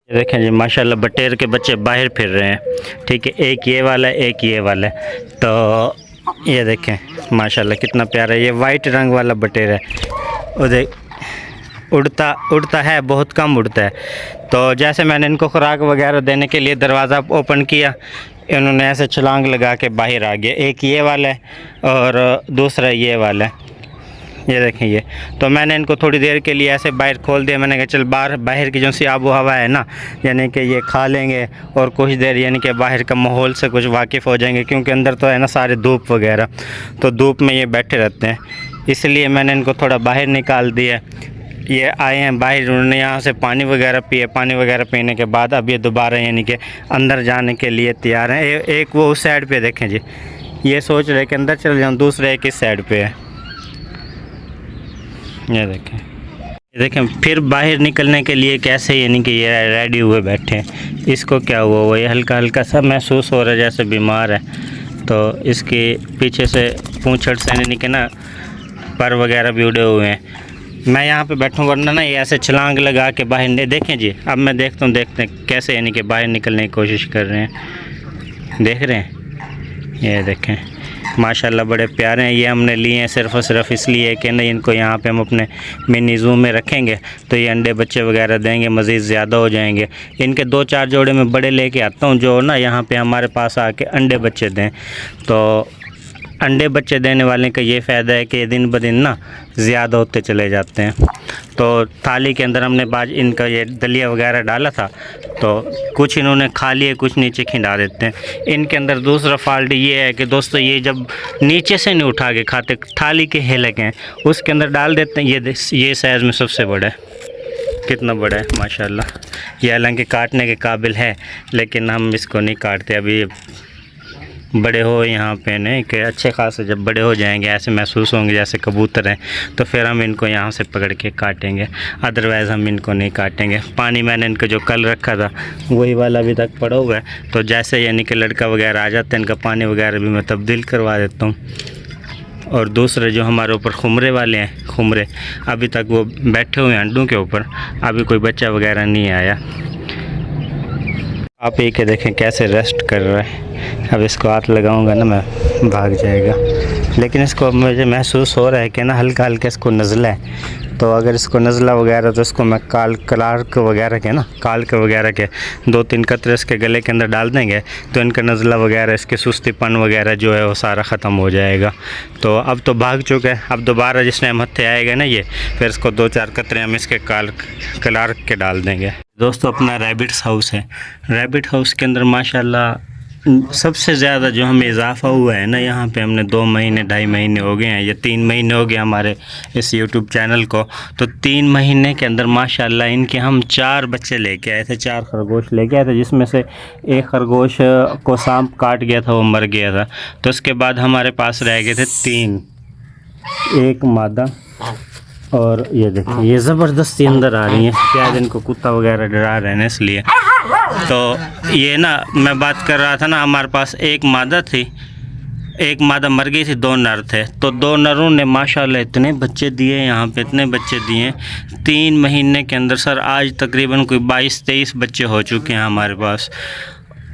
देखें जी माशाल्लाह बटेर के बच्चे बाहर फिर रहे हैं। ठीक है, एक ये वाला है, एक ये वाला है। तो ये देखें माशाल्लाह कितना प्यारा है। ये वाइट रंग वाला बटेर है। उधर उड़ता है, बहुत कम उड़ता है। तो जैसे मैंने इनको खुराक वगैरह देने के लिए दरवाज़ा ओपन किया, इन्होंने ऐसे छलांग लगा के बाहर आ गया। एक ये वाला है और दूसरा ये वाला है। ये देखें ये। तो मैंने इनको थोड़ी देर के लिए ऐसे बाहर खोल दिया। मैंने कहा चल बाहर की जो सी आबो हवा है ना, यानी कि ये खा लेंगे और कुछ देर यानी कि बाहर का माहौल से कुछ वाकिफ़ हो जाएंगे, क्योंकि अंदर तो है ना सारे धूप वगैरह, तो धूप में ये बैठे रहते हैं। इसलिए मैंने इनको थोड़ा बाहर निकाल दिया। ये आए हैं बाहर, उन्होंने यहाँ से पानी वगैरह पिए। पानी वगैरह पीने के बाद अब ये दोबारा यानी कि अंदर जाने के लिए तैयार हैं। एक वो उस साइड पे देखें जी, ये सोच रहे कि अंदर चले जाऊँ, दूसरा एक इस साइड पे है। ये देखें फिर बाहर निकलने के लिए कैसे यानी कि ये रेडी हुए बैठे हैं। इसको क्या हुआ, वो ये हल्का हल्का सा महसूस हो रहा है जैसे बीमार है। तो इसके पीछे से पूंछड़ से यानी कि ना पर वगैरह भी उड़े हुए हैं। मैं यहाँ पे बैठूँ वरना ना ये ऐसे छलांग लगा के बाहर। देखें जी, अब मैं देखते हैं कैसे यानी कि बाहर निकलने की कोशिश कर रहे हैं। देख रहे हैं, ये देखें माशाल्लाह बड़े प्यारे हैं। ये हमने लिए हैं सिर्फ़ और सिर्फ इसलिए कि नहीं इनको यहाँ पे हम अपने मिनी ज़ू में रखेंगे तो ये अंडे बच्चे वगैरह देंगे, मज़ीद ज़्यादा हो जाएंगे। इनके 2-4 जोड़े में बड़े लेके आता हूँ जो ना यहाँ पे हमारे पास आके अंडे बच्चे दें। तो अंडे बच्चे देने वाले का ये फ़ायदा है कि दिन ब दिन ना ज़्यादा होते चले जाते हैं। तो थाली के अंदर हमने बाज इनका ये दलिया वगैरह डाला था, तो कुछ इन्होंने खा लिए, कुछ नीचे खिंडा देते हैं। इनके अंदर दूसरा फॉल्ट ये है कि दोस्तों ये जब नीचे से नहीं उठा के खाते, थाली के हेलक हैं उसके अंदर डाल देते हैं। ये साइज़ में सबसे बड़ा है, कितना बड़ा है माशाल्लाह। ये हालांकि काटने के काबिल है लेकिन हम इसको नहीं काटते अभी। बड़े हो यहाँ पे नहीं कि अच्छे खासे जब बड़े हो जाएंगे ऐसे महसूस होंगे जैसे कबूतर हैं, तो फिर हम इनको यहाँ से पकड़ के काटेंगे, अदरवाइज़ हम इनको नहीं काटेंगे। पानी मैंने इनको जो कल रखा था वही वाला अभी तक पड़ा हुआ है। तो जैसे यानी कि लड़का वगैरह आ जाता है इनका पानी वगैरह भी मैं तब्दील करवा देता हूँ। और दूसरे जो हमारे ऊपर खुमरे वाले हैं, खुमरे अभी तक वो बैठे हुए हैं अंडों के ऊपर, अभी कोई बच्चा वगैरह नहीं आया। आप ये के देखें कैसे रेस्ट कर रहा है। अब इसको हाथ लगाऊंगा ना मैं भाग जाएगा, लेकिन इसको मुझे महसूस हो रहा है कि ना हल्का हल्का इसको नज़ला है। तो अगर इसको नज़ला वगैरह तो इसको मैं काल्क वगैरह के 2-3 कतरे इसके गले के अंदर डाल देंगे तो इनका नज़ला वगैरह, इसके सुस्तीपन वगैरह जो है वो सारा ख़त्म हो जाएगा। तो अब तो भाग चुका है, अब दोबारा जिस टाइम हत्थे आएगा ना ये, फिर इसको 2-4 कतरे हम इसके काल्क के डाल देंगे। दोस्तों अपना रैबिट्स हाउस है। रैबिट हाउस के अंदर माशाल्लाह सबसे ज़्यादा जो हमें इजाफ़ा हुआ है ना, यहाँ पे हमने 2 महीने 2.5 महीने हो गए हैं या 3 महीने हो गए हमारे इस यूट्यूब चैनल को। तो 3 महीने के अंदर माशाल्लाह इनके हम 4 बच्चे लेके आए थे, 4 खरगोश लेके आए थे, जिसमें से एक खरगोश को सांप काट गया था, वो मर गया था। तो उसके बाद हमारे पास रह गए थे 3, एक मादा। और ये देखिए ये ज़बरदस्ती अंदर आ रही हैं, शायद इनको कुत्ता वगैरह डरा रहे हैं इसलिए। तो ये ना मैं बात कर रहा था ना, हमारे पास एक मादा थी, एक मादा मर गई थी, 2 नर थे। तो 2 नरों ने माशाल्लाह इतने बच्चे दिए, यहाँ पे इतने बच्चे दिए 3 महीने के अंदर। सर आज तकरीबन कोई 22-23 बच्चे हो चुके हैं हमारे पास।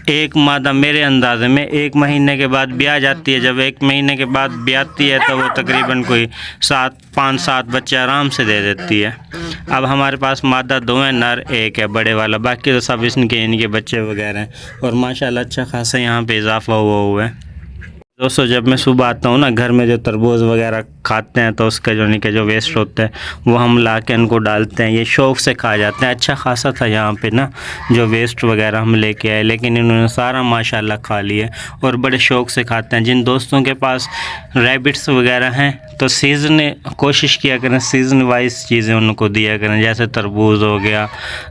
एक मादा मेरे अंदाज़े में 1 महीने के बाद ब्याह जाती है। जब 1 महीने के बाद ब्याहती है तो वो तकरीबन कोई 5-7 बच्चे आराम से दे देती है। अब हमारे पास मादा 2 हैं, नर 1 है बड़े वाला, बाकी तो सब इनके बच्चे वगैरह हैं। और माशाल्लाह अच्छा खासा यहाँ पे इजाफा हुआ है। दोस्तों जब मैं सुबह आता हूँ ना, घर में जो तरबूज वगैरह खाते हैं तो उसका जो वेस्ट होता है वो हम ला के इनको डालते हैं, ये शौक़ से खा जाते हैं। अच्छा खासा था यहाँ पे ना जो वेस्ट वगैरह हम लेके आए, लेकिन इन्होंने सारा माशाल्लाह खा लिया और बड़े शौक़ से खाते हैं। जिन दोस्तों के पास रैबिट्स वगैरह हैं तो कोशिश किया करें सीज़न वाइज चीज़ें उनको दिया करें, जैसे तरबूज हो गया।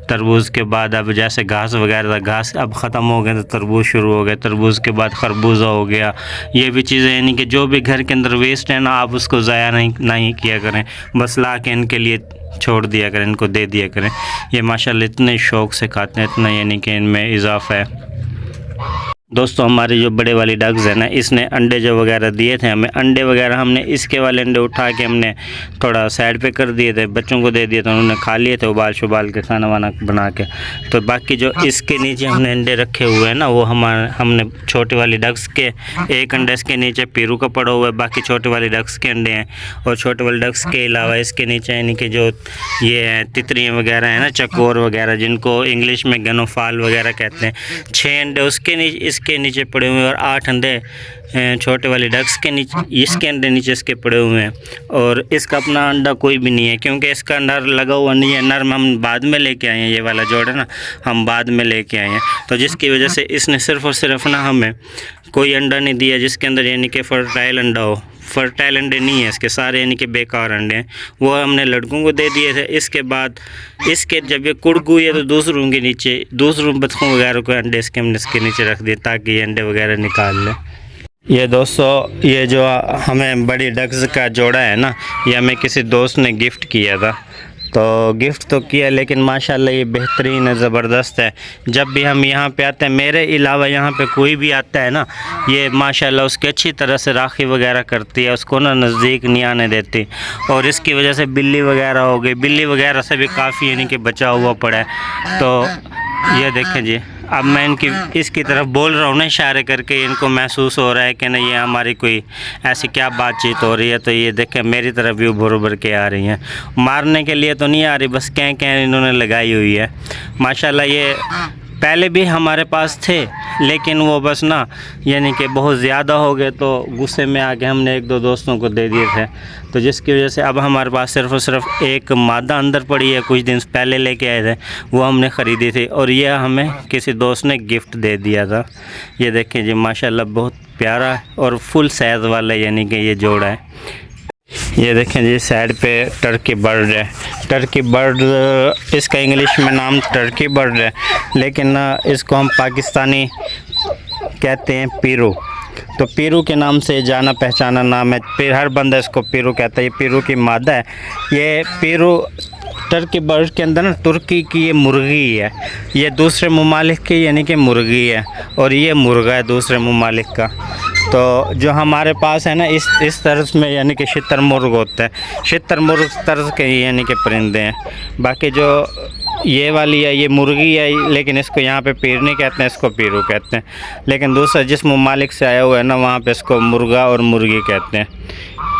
तरबूज के बाद अब जैसे घास वगैरह, घास अब ख़त्म हो गए तो तरबूज शुरू हो गए, तरबूज के बाद खरबूजा हो गया। ये भी चीज़ें यानी कि जो भी घर के अंदर वेस्ट है ना, आप उसको ज़ाया नहीं किया करें, बस ला के इनके लिए छोड़ दिया करें, इनको दे दिया करें। ये माशाल्लाह इतने शौक़ से खाते हैं, इतना यानी कि इनमें इजाफ़ा है। दोस्तों हमारी जो बड़े वाली डग्स है ना, इसने अंडे जो वगैरह दिए थे हमें, अंडे वगैरह हमने इसके वाले अंडे उठा के हमने थोड़ा साइड पे कर दिए थे, बच्चों को दे दिए थे, उन्होंने खा लिए थे उबाल के खाना वाना बना के। तो बाकी जो इसके नीचे हमने अंडे रखे हुए हैं ना, वो हमने छोटी वाली डग्स के एक अंडे इसके नीचे पीरू का पड़ा हुआ है, बाकी छोटी वाली डग्स के अंडे हैं। और छोटे वाली डग्स के अलावा इसके नीचे यानी कि जो ये हैं तितरियाँ वगैरह हैं ना, चकोर वगैरह, जिनको इंग्लिश में गनोफाल वगैरह कहते हैं, 6 अंडे उसके नीचे के नीचे पड़े हुए हैं और 8 अंडे छोटे वाले डक्स के नीचे, इसके अंडे नीचे इसके पड़े हुए हैं। और इसका अपना अंडा कोई भी नहीं है, क्योंकि इसका नर लगा हुआ नहीं है। नर हम बाद में लेके आए हैं, ये वाला जोड़ है ना, हम बाद में लेके आए हैं। तो जिसकी वजह से इसने सिर्फ़ और सिर्फ ना हमें कोई अंडा नहीं दिया जिसके अंदर यानी कि फर्टाइल अंडा हो। फर्टाइल अंडे नहीं है इसके, सारे यानी कि बेकार अंडे हैं, वो हमने लड़कों को दे दिए थे। इसके बाद इसके जब ये कुड़ हुई है तो दूसरों के नीचे, दूसरों बतखों वगैरह को अंडे हमने इसके नीचे रख दिए ताकि ये अंडे वगैरह निकाल लें। ये दोस्तों ये जो हमें बड़ी डग्स का जोड़ा है ना, ये हमें किसी दोस्त ने गिफ्ट किया था। तो गिफ्ट तो किया, लेकिन माशाल्लाह ये बेहतरीन है, ज़बरदस्त है। जब भी हम यहाँ पे आते हैं, मेरे अलावा यहाँ पे कोई भी आता है ना, ये माशाल्लाह उसकी अच्छी तरह से राखी वगैरह करती है, उसको ना नज़दीक नहीं आने देती। और इसकी वजह से बिल्ली वगैरह हो गई, बिल्ली वगैरह से भी काफ़ी यानी कि बचा हुआ पड़ा है। तो ये देखें जी, अब मैं इसकी तरफ बोल रहा हूँ ना इशारे करके, इनको महसूस हो रहा है कि नहीं ये हमारी कोई ऐसी क्या बातचीत हो रही है। तो ये देखें मेरी तरफ भी भर भर के आ रही हैं, मारने के लिए तो नहीं आ रही, बस कहीं इन्होंने लगाई हुई है। माशाल्लाह ये पहले भी हमारे पास थे, लेकिन वो बस ना यानी कि बहुत ज़्यादा हो गए, तो गुस्से में आके हमने 1-2 दोस्तों को दे दिए थे। तो जिसकी वजह से अब हमारे पास सिर्फ़ और सिर्फ एक मादा अंदर पड़ी है, कुछ दिन पहले लेके आए थे, वो हमने ख़रीदी थी और ये हमें किसी दोस्त ने गिफ्ट दे दिया था। ये देखें जी माशाल्लाह बहुत प्यारा और फुल साइज़ वाला यानी कि ये जोड़ा है। ये देखें जी साइड पे टर्की बर्ड है। टर्की बर्ड इसका इंग्लिश में नाम टर्की बर्ड है, लेकिन इसको हम पाकिस्तानी कहते हैं पीरू। तो पीरू के नाम से जाना पहचाना नाम है, फिर हर बंदा इसको पीरू कहता है। ये पीरू की मादा है। ये पीरू टर्की बर्ड के अंदर ना तुर्की की ये मुर्गी है, ये दूसरे ममालिक की यानी कि मुर्गी है, और ये मुर्गा है दूसरे ममालिक का। तो जो हमारे पास है ना इस तर्ज में यानी कि शुतुरमुर्ग होता है, शुतुरमुर्ग तर्ज के यानी कि परिंदे हैं। बाकी जो ये वाली है ये मुर्गी है, लेकिन इसको यहाँ पे पीरनी कहते हैं, इसको पीरू कहते हैं। लेकिन दूसरा जिस ममालिक से आया हुआ है ना, वहाँ पे इसको मुर्गा और मुर्गी कहते हैं।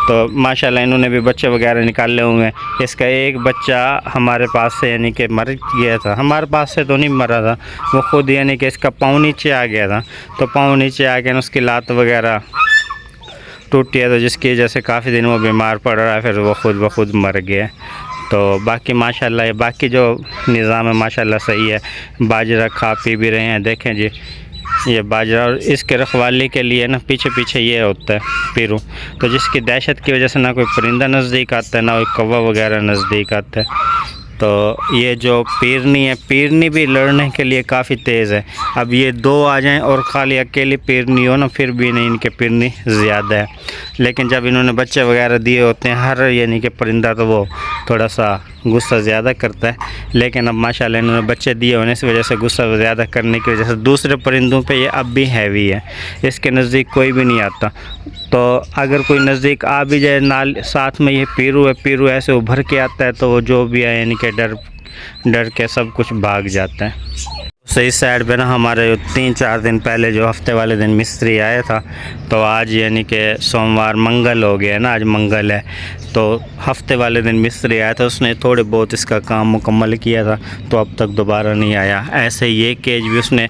तो माशाल्लाह इन्होंने भी बच्चे वगैरह निकाले हुए हैं। इसका एक बच्चा हमारे पास से यानी कि मर गया था, हमारे पास से तो नहीं मरा था, वो खुद यानी कि इसका पाँव नीचे आ गया था। तो पाँव नीचे आ गया, उसकी लात वगैरह टूट गया, तो जिसकी वजह से काफ़ी दिन वो बीमार पड़ रहा है, फिर वो खुद ब खुद मर गया। तो बाकी माशाल्लाह बाकी जो निज़ाम है माशाल्लाह सही है। बाजरा खा पी भी रहे हैं, देखें जी ये बाजरा। और इसके रखवाली के लिए ना पीछे पीछे ये होता है पीरू, तो जिसकी दहशत की वजह से ना कोई परिंदा नज़दीक आता है, ना कोई कौवा वगैरह नज़दीक आता है। तो ये जो पीरनी है, पीरनी भी लड़ने के लिए काफ़ी तेज़ है। अब ये 2 आ जाएं और खाली अकेली पीरनी हो ना, फिर भी नहीं, इनके पीरनी ज़्यादा है। लेकिन जब इन्होंने बच्चे वगैरह दिए होते हैं हर यानी कि परिंदा, तो वो थोड़ा सा गुस्सा ज़्यादा करता है। लेकिन अब माशाल्लाह इन्होंने बच्चे दिए होने की वजह से गुस्सा ज़्यादा करने की वजह से दूसरे परिंदों पे ये अब भी हैवी है, इसके नज़दीक कोई भी नहीं आता। तो अगर कोई नज़दीक आ भी जाए नाल साथ में ये पीरू है, पीरू ऐसे उभर के आता है, तो वो जो भी है यानी कि डर के सब कुछ भाग जाता है। सही साइड पे ना हमारे 3-4 दिन पहले जो हफ्ते वाले दिन मिस्त्री आया था, तो आज यानी कि सोमवार मंगल हो गया है ना, आज मंगल है, तो हफ्ते वाले दिन मिस्त्री आया था, उसने थोड़े बहुत इसका काम मुकम्मल किया था, तो अब तक दोबारा नहीं आया। ऐसे ये केज भी उसने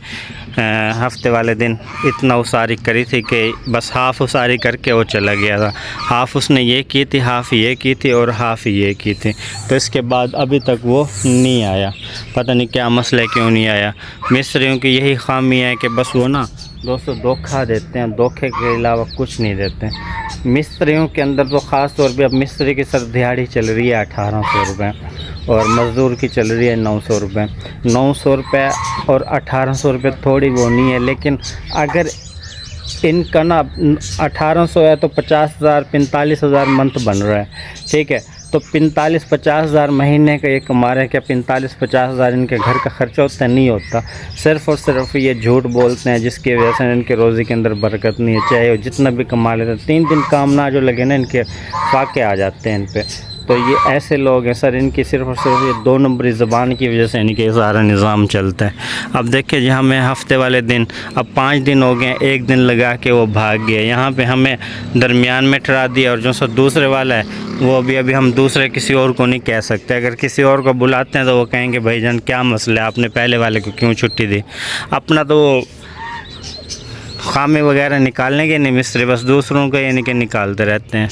हफ्ते वाले दिन इतना उसारी करी थी कि बस हाफ़ उसारी करके वो चला गया था। हाफ़ उसने ये की थी, हाफ़ ये की थी और हाफ़ ये की थी। तो इसके बाद अभी तक वो नहीं आया, पता नहीं क्या मसला क्यों नहीं आया। मिस्त्रियों की यही खामी है कि बस वो ना दोस्तों धोखा देते हैं, धोखे के अलावा कुछ नहीं देते हैं। मिस्त्रियों के अंदर तो ख़ास तौर पे अब मिस्त्री की सर दिहाड़ी चल रही है 1800 रुपये, और मज़दूर की चल रही है 900 रुपये। 900 रुपये और 1800 रुपये थोड़ी वो नहीं है, लेकिन अगर इनका ना 1800 है तो 50,000 45,000 मंथ बन रहा है, ठीक है। तो 45-50 हज़ार महीने का ये कमा रहे हैं। क्या 45-50 हज़ार इनके घर का ख़र्चा होता नहीं होता? सिर्फ़ और सिर्फ ये झूठ बोलते हैं, जिसकी वजह से इनके रोज़ी के अंदर बरकत नहीं है। चाहे वो जितना भी कमा लेते हैं, 3 दिन काम ना जो लगे ना, इनके फाके आ जाते हैं इन पे। तो ये ऐसे लोग हैं सर, इनकी सिर्फ़ और सिर्फ ये 2 नंबरी ज़बान की वजह से इनके सारा निज़ाम चलता है। अब देखिए जी, हमें हफ़्ते वाले दिन अब 5 दिन हो गए, 1 दिन लगा के वो भाग गए। यहाँ पे हमें दरमियान में ठहरा दिया, और जो सो दूसरे वाला है वो अभी हम दूसरे किसी और को नहीं कह सकते। अगर किसी और को बुलाते हैं तो वो कहेंगे भाईजान क्या मसला है, आपने पहले वाले को क्यों छुट्टी दी? अपना तो खामे वगैरह निकालने के नहीं मिस्त्री, बस दूसरों को ये नहीं कि निकालते रहते हैं।